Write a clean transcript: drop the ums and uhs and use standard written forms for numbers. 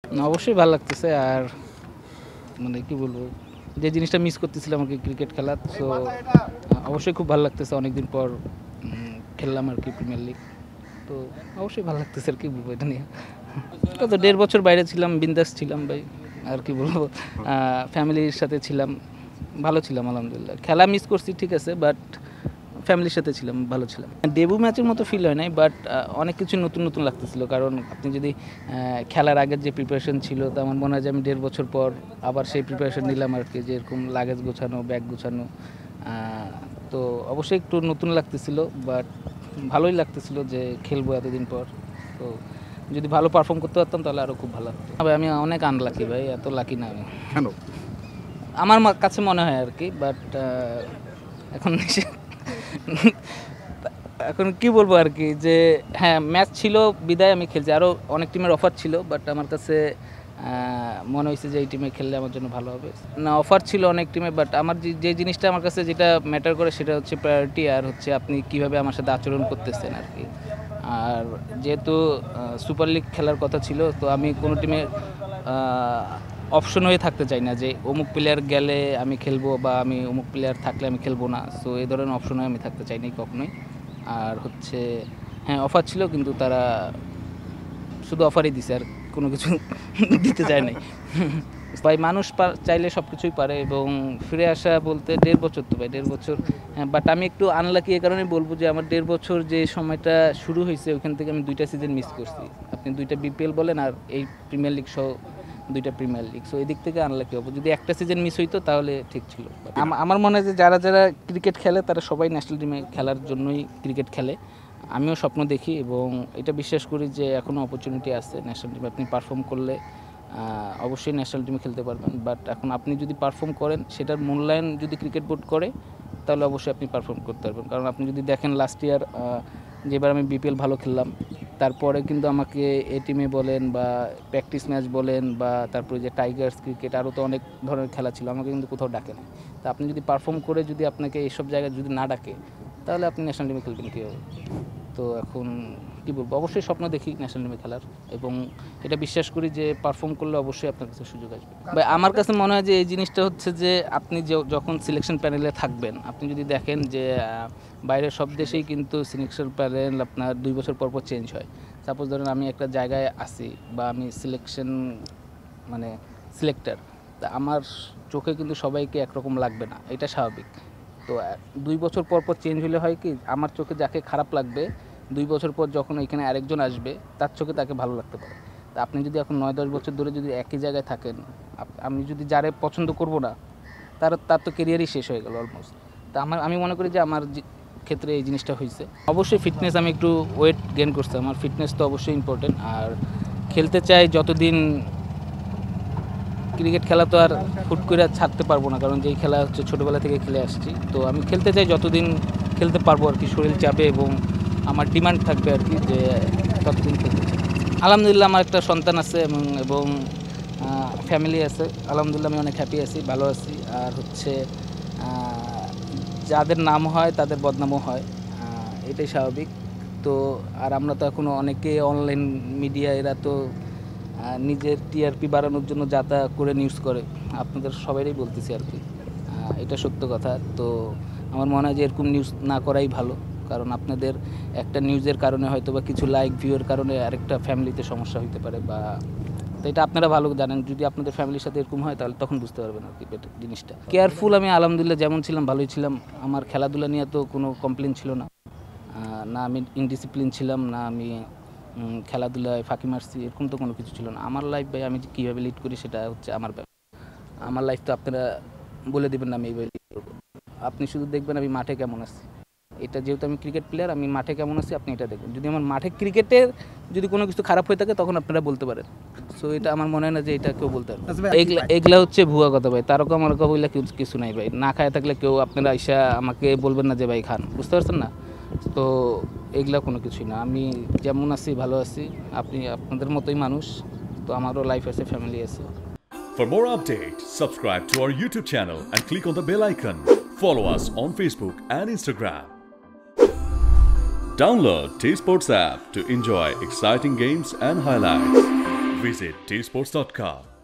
অবশ্যই ভালো লাগতেছে। আর মানে কি বলবো, যে জিনিসটা মিস করতেছিলাম আর কি ক্রিকেট খেলা, সো অবশ্যই খুব ভালো লাগতেছে। অনেকদিন পর খেললাম আর কি প্রিমিয়ার লিগ, তো অবশ্যই ভালো লাগতেছে আর কি বলবো এটা নিয়ে। কত 1.5 বছর বাইরে ছিলাম, বিন্দাস ছিলাম ভাই, আর কি বলবো, ফ্যামিলির সাথে ছিলাম, ভালো ছিলাম আলহামদুলিল্লাহ। খেলা মিস করছি ঠিক আছে, বাট ফ্যামিলির সাথে ছিলাম, ভালো ছিলাম। ডেবু ম্যাচের মতো ফিল হয় নাই, বাট অনেক কিছু নতুন নতুন লাগতেছিল। কারণ আপনি যদি খেলার আগের যে প্রিপারেশন ছিল, তো আমার মনে হয় যে আমি 1.5 বছর পর আবার সেই প্রিপারেশন নিলাম আর কি, যে এরকম লাগেজ গোছানো, ব্যাগ গোছানো। তো অবশ্যই একটু নতুন লাগতেছিল, বাট ভালোই লাগতেছিল যে খেলবো এতদিন পর। তো যদি ভালো পারফর্ম করতে পারতাম তাহলে আরও খুব ভালো লাগতো। তবে আমি অনেক আনলাকি ভাই, এত লাকি না আমি। কেন? আমার কাছে মনে হয় আর কি, বাট এখন এখন কি বলবো আর কি, যে হ্যাঁ ম্যাচ ছিল বিদায় আমি খেলছি, আরও অনেক টিমের অফার ছিল, বাট আমার কাছে মনে হয়েছে যে এই টিমে খেললে আমার জন্য ভালো হবে। না, অফার ছিল অনেক টিমে, বাট আমার যে জিনিসটা আমার কাছে যেটা ম্যাটার করে সেটা হচ্ছে প্রায়োরিটি, আর হচ্ছে আপনি কীভাবে আমার সাথে আচরণ করতেছেন আর কি। আর যেহেতু সুপার লিগ খেলার কথা ছিল, তো আমি কোনো টিমে অপশন হয়ে থাকতে চাই না যে অমুক প্লেয়ার গেলে আমি খেলবো বা আমি অমুক প্লেয়ার থাকলে আমি খেলবো না। সো এই ধরনের অপশন হয়ে আমি থাকতে চাইনি কখনোই। আর হচ্ছে হ্যাঁ অফার ছিল, কিন্তু তারা শুধু অফারই দিছে, আর কোনো কিছু দিতে চায় নাই। ভাই মানুষ চাইলে সব কিছুই পারে, এবং ফিরে আসা বলতে 1.5 বছর, তো ভাই 1.5 বছর, হ্যাঁ। বাট আমি একটু আনলাকি এ কারণে বলবো যে আমার 1.5 বছর যে সময়টা শুরু হয়েছে ওইখান থেকে আমি 2টা সিজন মিস করছি। আপনি 2টা বিপিএল বলেন আর এই প্রিমিয়ার লিগ সহ 2টা প্রিমিয়ার লিগ, সো এদিক থেকে আনলাকি হবো। যদি একটা সিজন মিস হইতো তাহলে ঠিক ছিল। আমার মনে হয় যে যারা যারা ক্রিকেট খেলে তারা সবাই ন্যাশনাল টিমে খেলার জন্যই ক্রিকেট খেলে। আমিও স্বপ্ন দেখি এবং এটা বিশ্বাস করি যে এখনও অপরচুনিটি আছে ন্যাশনাল টিমে। আপনি পারফর্ম করলে অবশ্যই ন্যাশনাল টিমে খেলতে পারবেন, বাট এখন আপনি যদি পারফর্ম করেন সেটার মূল্যায়ন যদি ক্রিকেট বোর্ড করে তাহলে অবশ্যই আপনি পারফর্ম করতে পারবেন। কারণ আপনি যদি দেখেন লাস্ট ইয়ার যেবার আমি বিপিএল ভালো খেললাম, তারপরে কিন্তু আমাকে এ টিমে বলেন বা প্র্যাকটিস ম্যাচ বলেন বা তারপরে যে টাইগার্স ক্রিকেট আরও তো অনেক ধরনের খেলা ছিল, আমাকে কিন্তু কোথাও ডাকে না। তা আপনি যদি পারফর্ম করে যদি আপনাকে এইসব জায়গায় যদি না ডাকে তাহলে আপনি ন্যাশনাল টিমে খেলবেন কীভাবে? তো এখন কী বলবো, অবশ্যই স্বপ্ন দেখি ন্যাশনাল টিমে খেলার, এবং এটা বিশ্বাস করি যে পারফর্ম করলে অবশ্যই আপনার কাছে সুযোগ আসবে। ভাই আমার কাছে মনে হয় যে এই জিনিসটা হচ্ছে যে আপনি যখন সিলেকশন প্যানেলে থাকবেন, আপনি যদি দেখেন যে বাইরের সব দেশেই কিন্তু সিলেকশন প্যানেল আপনার 2 বছর পর পর চেঞ্জ হয়। সাপোজ ধরেন আমি একটা জায়গায় আসি বা আমি মানে সিলেক্টর, তা আমার চোখে কিন্তু সবাইকে একরকম লাগবে না, এটা স্বাভাবিক। তো 2 বছর পর পর চেঞ্জ হলে হয় কি, আমার চোখে যাকে খারাপ লাগবে 2 বছর পর যখন এখানে আরেকজন আসবে তার চোখে তাকে ভালো লাগতে পারে। তা আপনি যদি এখন 9-10 বছর ধরে যদি একই জায়গায় থাকেন, আমি যদি যারে পছন্দ করব না তার তো কেরিয়ারই শেষ হয়ে গেল অলমোস্ট। তা আমি মনে করি যে আমার ক্ষেত্রে এই জিনিসটা হয়েছে। অবশ্যই ফিটনেস, আমি একটু ওয়েট গেইন করছি, আমার ফিটনেস তো অবশ্যই ইম্পর্টেন্ট। আর খেলতে চাই যতদিন, ক্রিকেট খেলা তো আর হুট করে ছাড়তে পারবো না, কারণ যেই খেলা হচ্ছে ছোটোবেলা থেকে খেলে আসছি। তো আমি খেলতে চাই যতদিন খেলতে পারবো আর কি, শরীর চাপে এবং আমার ডিমান্ড থাকবে আর কি, যে ততদিন খেলতে চাই। আলহামদুলিল্লাহ আমার একটা সন্তান আছে এবং ফ্যামিলি আছে। আলহামদুলিল্লাহ আমি অনেক হ্যাপি আছি, ভালো আছি। আর হচ্ছে যাদের নাম হয় তাদের বদনামও হয়, এটাই স্বাভাবিক। তো আর আমরা তো এখনও অনেকে অনলাইন মিডিয়া, এরা তো নিজের টিআরপি বাড়ানোর জন্য যা তা করে নিউজ করে, আপনাদের সবাইরই বলতেছি আর কি, এটা সত্য কথা। তো আমার মনে হয় যে এরকম নিউজ না করাই ভালো, কারণ আপনাদের একটা নিউজের কারণে হয়তো বা কিছু লাইক ভিউয়ের কারণে আরেকটা ফ্যামিলিতে সমস্যা হতে পারে, বা তো এটা আপনারা ভালো জানেন। যদি আপনাদের ফ্যামিলির সাথে এরকম হয় তাহলে তখন বুঝতে পারবেন আর কি জিনিসটা। কেয়ারফুল আমি আলহামদুলিল্লাহ যেমন ছিলাম ভালোই ছিলাম, আমার খেলাধুলা নিয়ে তো কোনো কমপ্লেন ছিল না, না আমি ইনডিসিপ্লিন ছিলাম, না আমি খেলাধুলায় ফাঁকি মারছি, এরকম তো কোনো কিছু ছিল না। আমার লাইফ ভাই আমি কীভাবে লিড করি সেটা হচ্ছে আমার ব্যাপার। আমার লাইফ তো আপনারা বলে দেবেন না আমি এইভাবে লিড করবো। আপনি শুধু দেখবেন আমি মাঠে কেমন আছি, এটা যেহেতু আমি ক্রিকেট প্লেয়ার, আমি মাঠে কেমন আছি আপনি এটা দেখবেন। যদি আমার মাঠে ক্রিকেটের যদি কোনো কিছু খারাপ হয়ে থাকে তখন আপনারা বলতে পারেন। সো এটা আমার মনে হয় না যে এটা কেউ বলতে পারে। এগুলা হচ্ছে ভুয়া কথা ভাই, তারকা মারকা বইলা কিছু নাই ভাই। না খায় থাকলে কেউ আপনারা আইসা আমাকে বলবেন না যে ভাই খান, বুঝতে পারছেন না? তো এগুলা কোনো কিছুই না, আমি যেমন আছি ভালো আছি, আপনি আপনাদের মতোই মানুষ, তো আমারও লাইফ আছে, ফ্যামিলি আছে। For more updates, subscribe to our YouTube channel and click on the bell icon. Follow us on Facebook and Instagram. Download T Sports app to enjoy exciting games and highlights. Visit tsports.com.